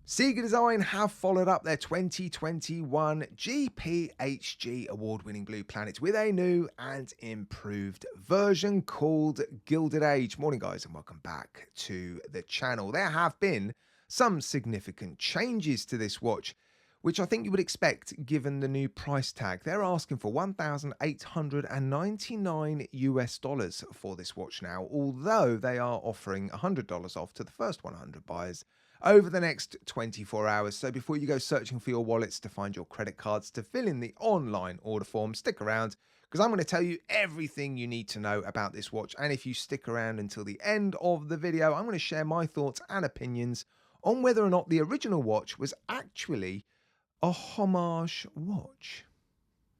Ciga Design have followed up their 2021 GPHG award-winning Blue Planet with a new and improved version called Gilded Age. Morning guys and welcome back to the channel. There have been some significant changes to this watch, which I think you would expect given the new price tag. They're asking for $1,899 US for this watch now, although they are offering $100 off to the first 100 buyers over the next 24 hours. So before you go searching for your wallets to find your credit cards to fill in the online order form, stick around because I'm going to tell you everything you need to know about this watch. And if you stick around until the end of the video, I'm going to share my thoughts and opinions on whether or not the original watch was actually a homage watch.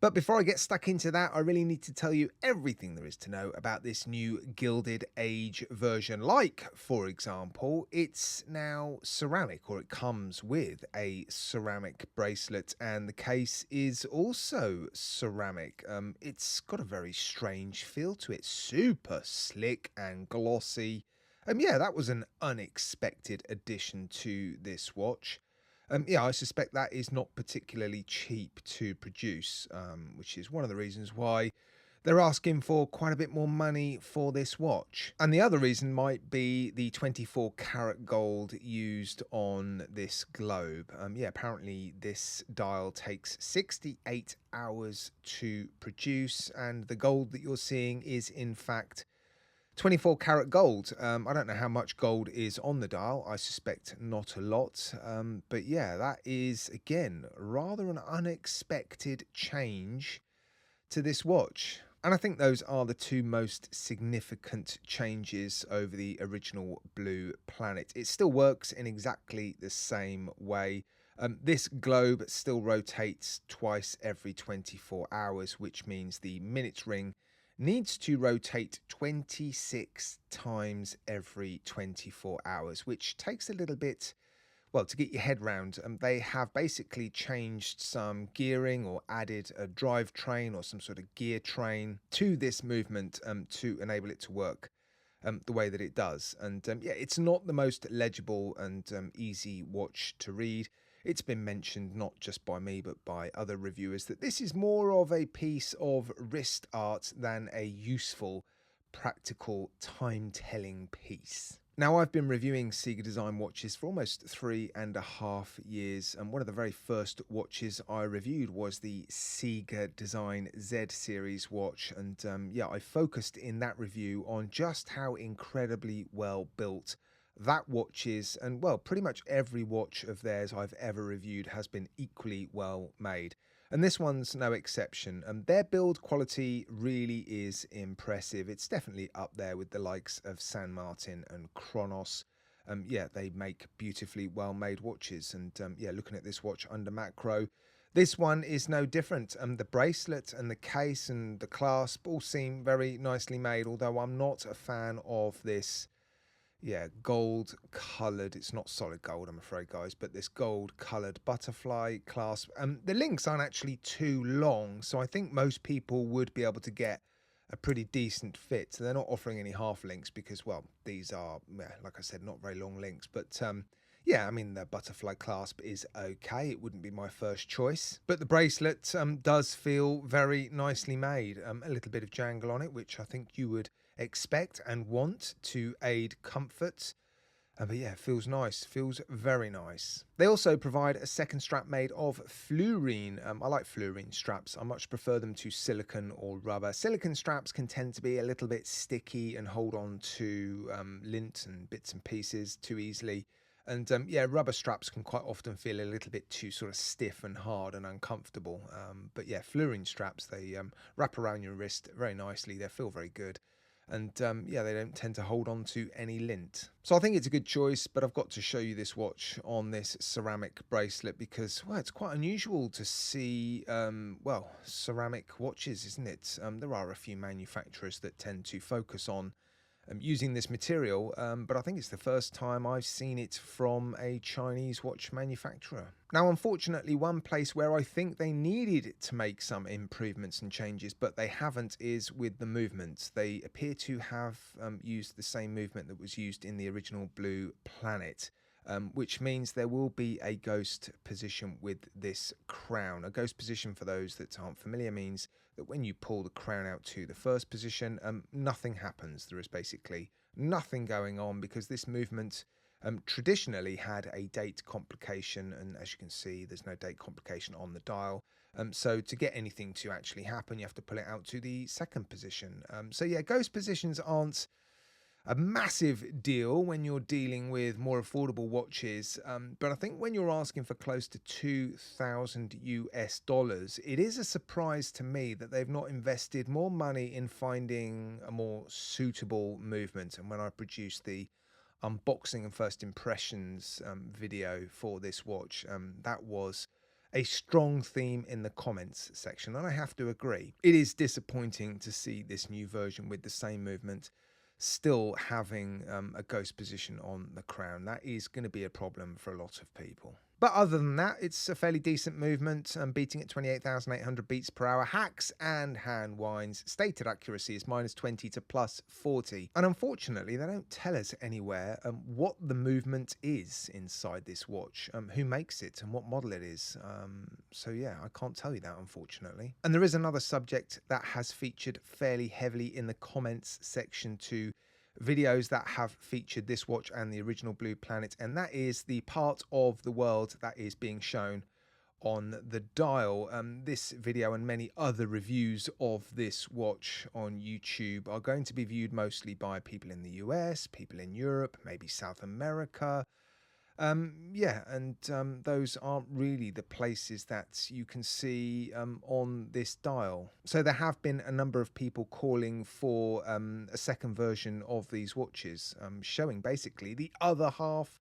But before I get stuck into that, I really need to tell you everything there is to know about this new Gilded Age version. Like, for example, it's now ceramic, or it comes with a ceramic bracelet, and the case is also ceramic. It's got a very strange feel to it, super slick and glossy. Yeah, that was an unexpected addition to this watch. Yeah, I suspect that is not particularly cheap to produce, which is one of the reasons why they're asking for quite a bit more money for this watch. And the other reason might be the 24 karat gold used on this globe. Yeah, apparently this dial takes 68 hours to produce, and the gold that you're seeing is in fact 24 karat gold. I don't know how much gold is on the dial. I suspect not a lot. But yeah, that is, again, rather an unexpected change to this watch. And I think those are the two most significant changes over the original Blue Planet. It still works in exactly the same way. This globe still rotates twice every 24 hours, which means the minutes ring needs to rotate 26 times every 24 hours, which takes a little bit, well, to get your head round. They have basically changed some gearing or added a drive train or some sort of gear train to this movement to enable it to work the way that it does. And yeah, it's not the most legible and easy watch to read. It's been mentioned not just by me but by other reviewers that this is more of a piece of wrist art than a useful, practical time-telling piece. Now, I've been reviewing Ciga Design watches for almost 3.5 years, and one of the very first watches I reviewed was the Ciga Design Z series watch. And yeah, I focused in that review on just how incredibly well built that watch is, and well, pretty much every watch of theirs I've ever reviewed has been equally well made, and this one's no exception. Their build quality really is impressive. It's definitely up there with the likes of San Martin and Chronos. Yeah, they make beautifully well made watches, and yeah, looking at this watch under macro, this one is no different. The bracelet and the case and the clasp all seem very nicely made, although I'm not a fan of this, yeah, gold colored, it's not solid gold I'm afraid guys, but this gold colored butterfly clasp. The links aren't actually too long, so I think most people would be able to get a pretty decent fit. So they're not offering any half links because, well, these are, yeah, like I said, not very long links. But yeah, I mean, the butterfly clasp is okay. It wouldn't be my first choice, but the bracelet does feel very nicely made. A little bit of jangle on it, which I think you would expect and want to aid comfort. But yeah, it feels nice, feels very nice. They also provide a second strap made of fluorine. I like fluorine straps. I much prefer them to silicone or rubber. Silicone straps can tend to be a little bit sticky and hold on to lint and bits and pieces too easily. And yeah, rubber straps can quite often feel a little bit too sort of stiff and hard and uncomfortable. But yeah, fluorine straps, they wrap around your wrist very nicely. They feel very good. And yeah, they don't tend to hold on to any lint. So I think it's a good choice, but I've got to show you this watch on this ceramic bracelet because, well, it's quite unusual to see, well, ceramic watches, isn't it? There are a few manufacturers that tend to focus on using this material, but I think it's the first time I've seen it from a Chinese watch manufacturer. Now, unfortunately, one place where I think they needed to make some improvements and changes, but they haven't, is with the movement. They appear to have used the same movement that was used in the original Blue Planet. which means there will be a ghost position with this crown. A ghost position, for those that aren't familiar, means that when you pull the crown out to the first position, nothing happens. There is basically nothing going on because this movement traditionally had a date complication, and as you can see, there's no date complication on the dial. So to get anything to actually happen, you have to pull it out to the second position. So yeah, ghost positions aren't a massive deal when you're dealing with more affordable watches, but I think when you're asking for close to $2,000 US, it is a surprise to me that they've not invested more money in finding a more suitable movement. And when I produced the unboxing and first impressions video for this watch, that was a strong theme in the comments section, and I have to agree. It is disappointing to see this new version with the same movement still having a ghost position on the crown. That is going to be a problem for a lot of people. But other than that, it's a fairly decent movement, beating at 28,800 beats per hour. Hacks and hand winds. Stated accuracy is -20 to +40. And unfortunately, they don't tell us anywhere what the movement is inside this watch, who makes it and what model it is. So yeah, I can't tell you that, unfortunately. And there is another subject that has featured fairly heavily in the comments section too. Videos that have featured this watch and the original Blue Planet, and that is the part of the world that is being shown on the dial. This video and many other reviews of this watch on YouTube are going to be viewed mostly by people in the US, people in Europe, maybe South America. Those aren't really the places that you can see on this dial. So there have been a number of people calling for a second version of these watches, showing basically the other half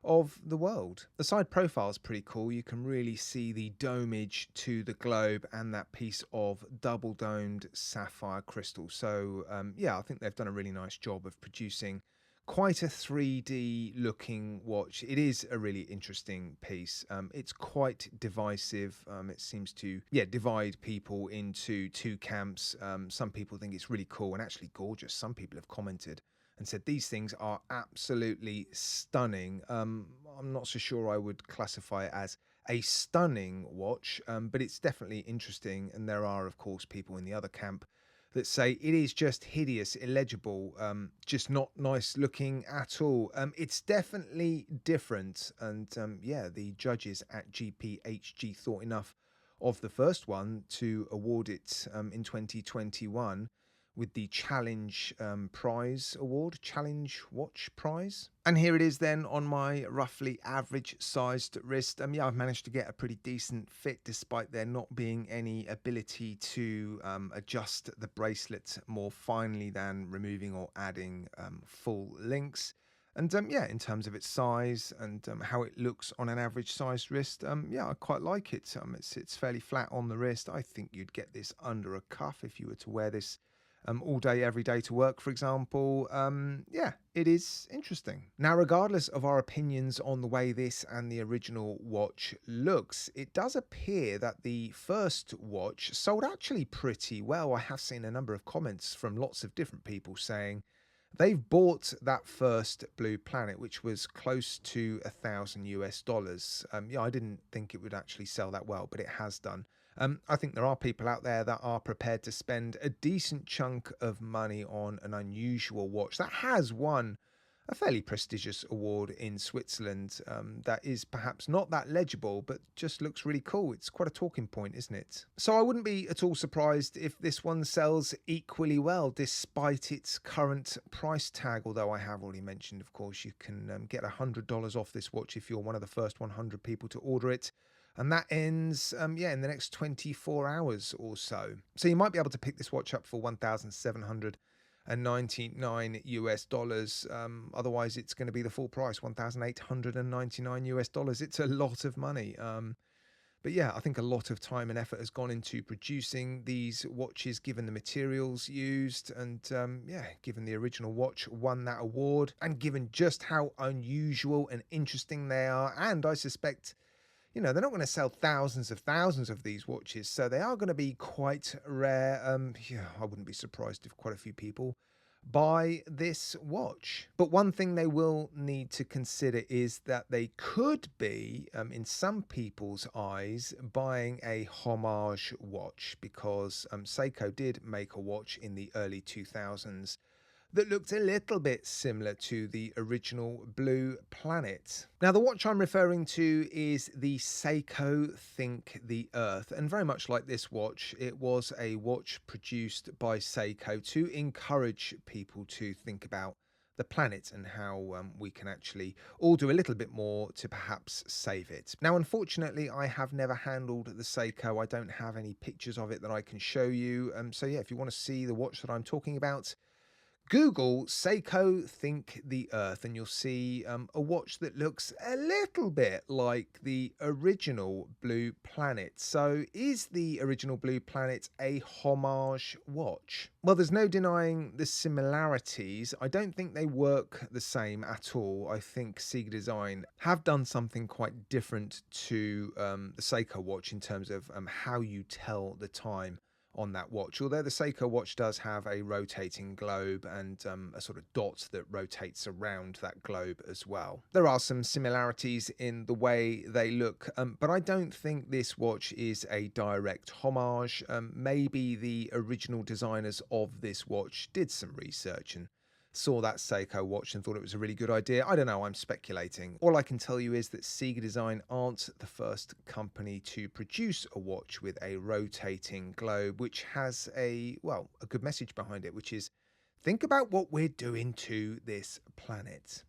of the world. The side profile is pretty cool. You can really see the domage to the globe and that piece of double domed sapphire crystal. So I think they've done a really nice job of producing quite a 3D looking watch. It is a really interesting piece. It's quite divisive. It seems to divide people into two camps. Some people think it's really cool and actually gorgeous. Some people have commented and said these things are absolutely stunning. I'm not so sure I would classify it as a stunning watch, but it's definitely interesting. And there are, of course, people in the other camp that say it is just hideous, illegible, just not nice looking at all. It's definitely different. And the judges at GPHG thought enough of the first one to award it in 2021 with the Challenge Prize Award, Challenge Watch Prize. And here it is then on my roughly average sized wrist. I've managed to get a pretty decent fit despite there not being any ability to adjust the bracelet more finely than removing or adding full links. And in terms of its size and how it looks on an average sized wrist, I quite like it. It's fairly flat on the wrist. I think you'd get this under a cuff if you were to wear this all day, every day to work, for example. It is interesting. Now, regardless of our opinions on the way this and the original watch looks, it does appear that the first watch sold actually pretty well. I have seen a number of comments from lots of different people saying they've bought that first Blue Planet, which was close to $1,000 US. I didn't think it would actually sell that well, but it has done. I think there are people out there that are prepared to spend a decent chunk of money on an unusual watch that has won a fairly prestigious award in Switzerland, that is perhaps not that legible, but just looks really cool. It's quite a talking point, isn't it? So I wouldn't be at all surprised if this one sells equally well, despite its current price tag. Although I have already mentioned, of course, you can get $100 off this watch if you're one of the first 100 people to order it. And that ends, in the next 24 hours or so. So you might be able to pick this watch up for $1,799 US. Otherwise, it's going to be the full price, $1,899 US. It's a lot of money. But I think a lot of time and effort has gone into producing these watches, given the materials used, and given the original watch won that award, and given just how unusual and interesting they are. And I suspect, they're not going to sell thousands of these watches, so they are going to be quite rare. I wouldn't be surprised if quite a few people buy this watch. But one thing they will need to consider is that they could be, in some people's eyes, buying a homage watch, because Seiko did make a watch in the early 2000s that looked a little bit similar to the original Blue Planet. Now, the watch I'm referring to is the Seiko Think the Earth, and very much like this watch, it was a watch produced by Seiko to encourage people to think about the planet and how we can actually all do a little bit more to perhaps save it. Now, unfortunately, I have never handled the Seiko. I don't have any pictures of it that I can show you. So yeah, if you want to see the watch that I'm talking about, Google Seiko Think the Earth and you'll see a watch that looks a little bit like the original Blue Planet. So is the original Blue Planet a homage watch? Well, there's no denying the similarities. I don't think they work the same at all. I think Ciga Design have done something quite different to the Seiko watch in terms of how you tell the time on that watch, although the Seiko watch does have a rotating globe and a sort of dot that rotates around that globe as well. There are some similarities in the way they look, but I don't think this watch is a direct homage. Maybe the original designers of this watch did some research and saw that Seiko watch and thought it was a really good idea. I don't know, I'm speculating. All I can tell you is that Ciga Design aren't the first company to produce a watch with a rotating globe, which has a good message behind it, which is think about what we're doing to this planet.